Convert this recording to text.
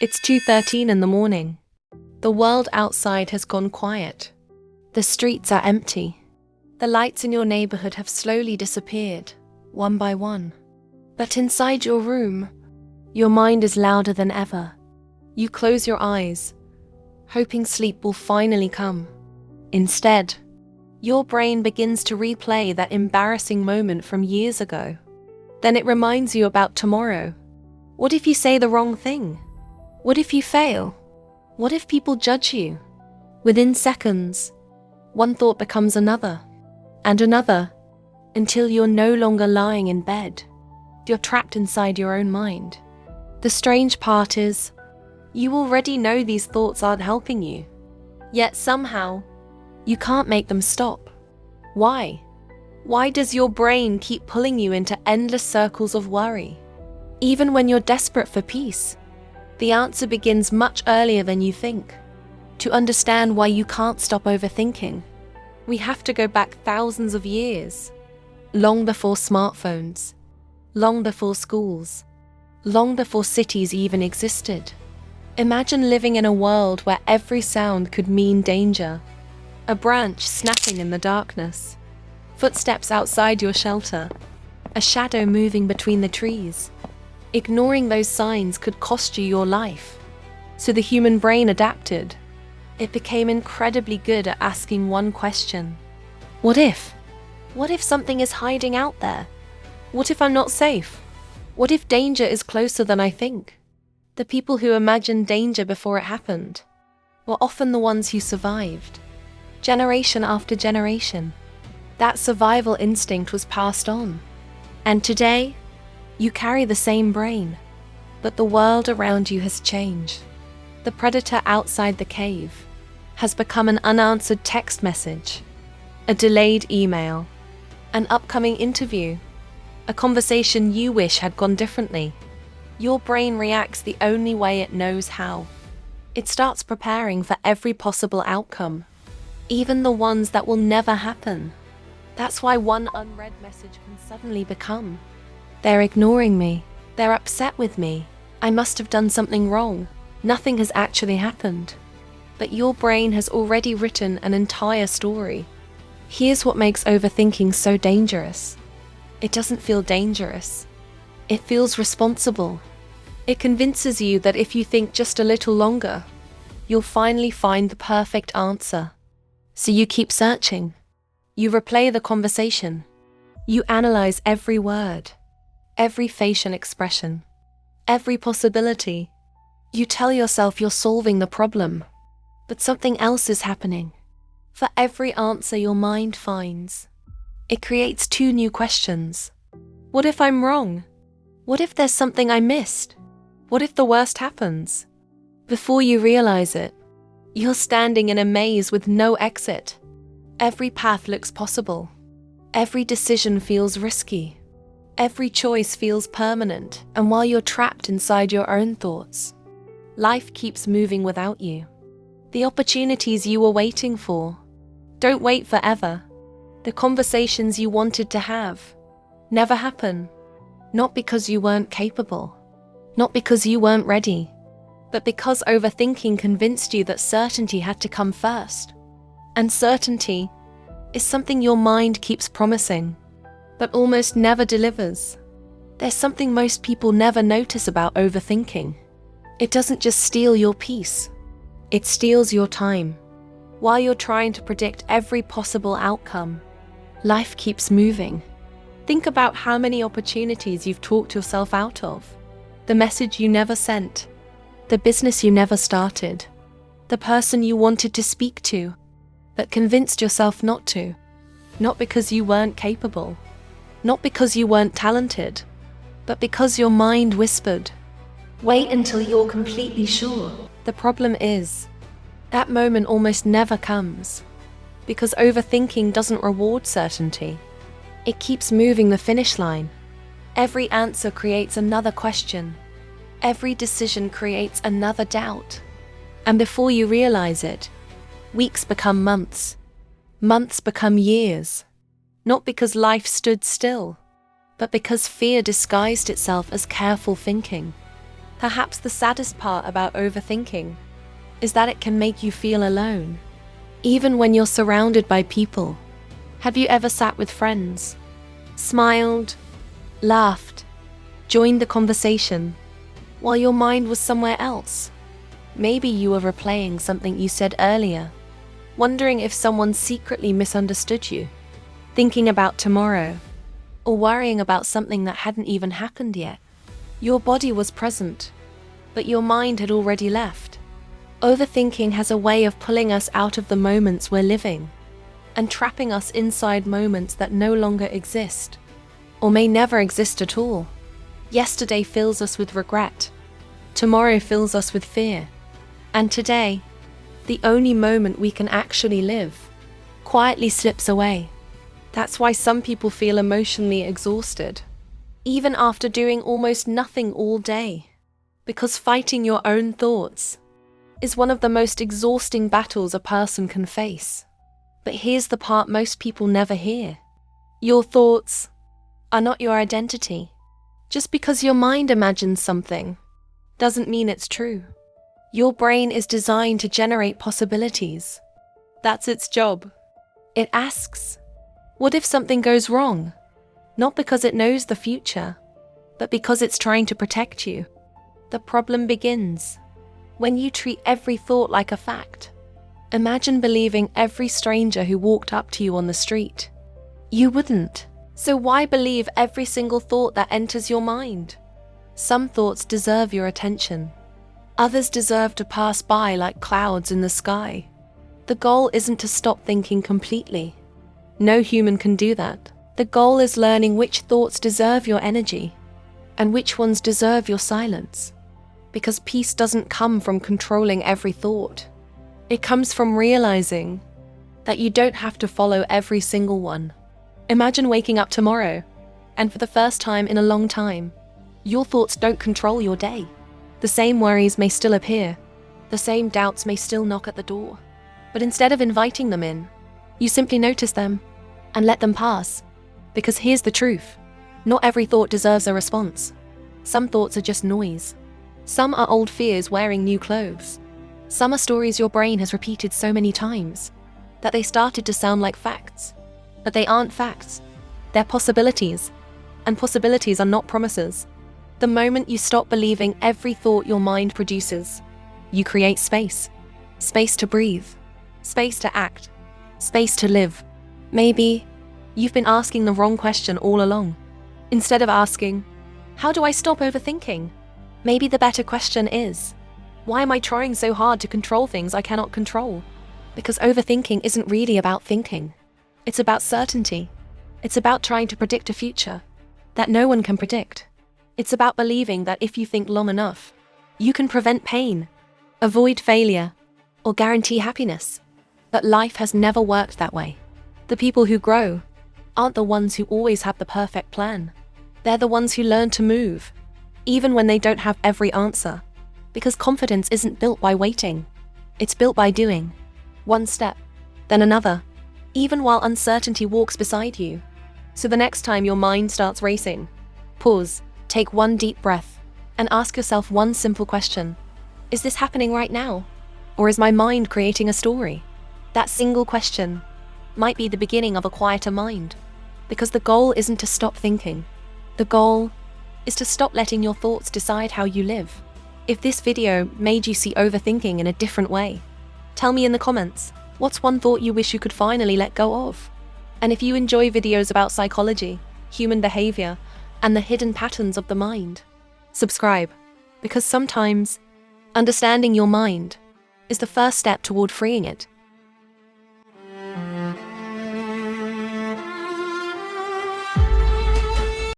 It's 2:13 in the morning. The world outside has gone quiet. The streets are empty. The lights in your neighborhood have slowly disappeared, one by one. But inside your room, your mind is louder than ever. You close your eyes, hoping sleep will finally come. Instead, your brain begins to replay that embarrassing moment from years ago. Then it reminds you about tomorrow. What if you say the wrong thing? What if you fail? What if people judge you? Within seconds, one thought becomes another, and another, until you're no longer lying in bed. You're trapped inside your own mind. The strange part is, you already know these thoughts aren't helping you. Yet somehow, you can't make them stop. Why? Why does your brain keep pulling you into endless circles of worry? Even when you're desperate for peace, the answer begins much earlier than you think. To understand why you can't stop overthinking, we have to go back thousands of years, long before smartphones, long before schools, long before cities even existed. Imagine living in a world where every sound could mean danger. A branch snapping in the darkness, footsteps outside your shelter, a shadow moving between the trees. Ignoring those signs could cost you your life. So the human brain adapted. It became incredibly good at asking one question. What if? What if something is hiding out there? What if I'm not safe? What if danger is closer than I think? The people who imagined danger before it happened were often the ones who survived. Generation after generation, that survival instinct was passed on. And today, you carry the same brain, but the world around you has changed. The predator outside the cave has become an unanswered text message, a delayed email, an upcoming interview, a conversation you wish had gone differently. Your brain reacts the only way it knows how. It starts preparing for every possible outcome, even the ones that will never happen. That's why one unread message can suddenly become, "They're ignoring me. They're upset with me. I must have done something wrong. Nothing has actually happened." But your brain has already written an entire story. Here's what makes overthinking so dangerous. It doesn't feel dangerous. It feels responsible. It convinces you that if you think just a little longer, you'll finally find the perfect answer. So you keep searching. You replay the conversation. You analyze every word, every facial expression, every possibility. You tell yourself you're solving the problem, but something else is happening. For every answer your mind finds, it creates two new questions. What if I'm wrong? What if there's something I missed? What if the worst happens? Before you realize it, you're standing in a maze with no exit. Every path looks possible. Every decision feels risky. Every choice feels permanent, and while you're trapped inside your own thoughts, life keeps moving without you. The opportunities you were waiting for don't wait forever. The conversations you wanted to have never happen. Not because you weren't capable, not because you weren't ready, but because overthinking convinced you that certainty had to come first. And certainty is something your mind keeps promising, but almost never delivers. There's something most people never notice about overthinking. It doesn't just steal your peace, it steals your time. While you're trying to predict every possible outcome, life keeps moving. Think about how many opportunities you've talked yourself out of. The message you never sent, the business you never started, the person you wanted to speak to, but convinced yourself not to. Not because you weren't capable, not because you weren't talented, but because your mind whispered, "Wait until you're completely sure." The problem is, that moment almost never comes, because overthinking doesn't reward certainty. It keeps moving the finish line. Every answer creates another question. Every decision creates another doubt. And before you realize it, weeks become months. Months become years. Not because life stood still, but because fear disguised itself as careful thinking. Perhaps the saddest part about overthinking is that it can make you feel alone, even when you're surrounded by people. Have you ever sat with friends, smiled, laughed, joined the conversation, while your mind was somewhere else? Maybe you were replaying something you said earlier, wondering if someone secretly misunderstood you, thinking about tomorrow, or worrying about something that hadn't even happened yet. Your body was present, but your mind had already left. Overthinking has a way of pulling us out of the moments we're living and trapping us inside moments that no longer exist, or may never exist at all. Yesterday fills us with regret, tomorrow fills us with fear, and today, the only moment we can actually live, quietly slips away. That's why some people feel emotionally exhausted, even after doing almost nothing all day, because fighting your own thoughts is one of the most exhausting battles a person can face. But here's the part most people never hear. Your thoughts are not your identity. Just because your mind imagines something doesn't mean it's true. Your brain is designed to generate possibilities. That's its job. It asks, what if something goes wrong? Not because it knows the future, but because it's trying to protect you. The problem begins when you treat every thought like a fact. Imagine believing every stranger who walked up to you on the street. You wouldn't. So why believe every single thought that enters your mind? Some thoughts deserve your attention. Others deserve to pass by like clouds in the sky. The goal isn't to stop thinking completely. No human can do that. The goal is learning which thoughts deserve your energy and which ones deserve your silence. Because peace doesn't come from controlling every thought. It comes from realizing that you don't have to follow every single one. Imagine waking up tomorrow, and for the first time in a long time, your thoughts don't control your day. The same worries may still appear, the same doubts may still knock at the door, but instead of inviting them in, you simply notice them and let them pass. Because here's the truth, not every thought deserves a response. Some thoughts are just noise. Some are old fears wearing new clothes. Some are stories your brain has repeated so many times that they started to sound like facts. But they aren't facts. They're possibilities. And possibilities are not promises. The moment you stop believing every thought your mind produces, you create space. Space to breathe. Space to act. Space to live. Maybe you've been asking the wrong question all along. Instead of asking, how do I stop overthinking? Maybe the better question is, why am I trying so hard to control things I cannot control? Because overthinking isn't really about thinking. It's about certainty. It's about trying to predict a future that no one can predict. It's about believing that if you think long enough, you can prevent pain, avoid failure, or guarantee happiness. But life has never worked that way. The people who grow aren't the ones who always have the perfect plan. They're the ones who learn to move, even when they don't have every answer. Because confidence isn't built by waiting. It's built by doing. One step, then another, even while uncertainty walks beside you. So the next time your mind starts racing, pause, take one deep breath, and ask yourself one simple question. Is this happening right now? Or is my mind creating a story? That single question might be the beginning of a quieter mind. Because the goal isn't to stop thinking. The goal is to stop letting your thoughts decide how you live. If this video made you see overthinking in a different way, tell me in the comments, what's one thought you wish you could finally let go of? And if you enjoy videos about psychology, human behavior, and the hidden patterns of the mind, subscribe. Because sometimes, understanding your mind is the first step toward freeing it.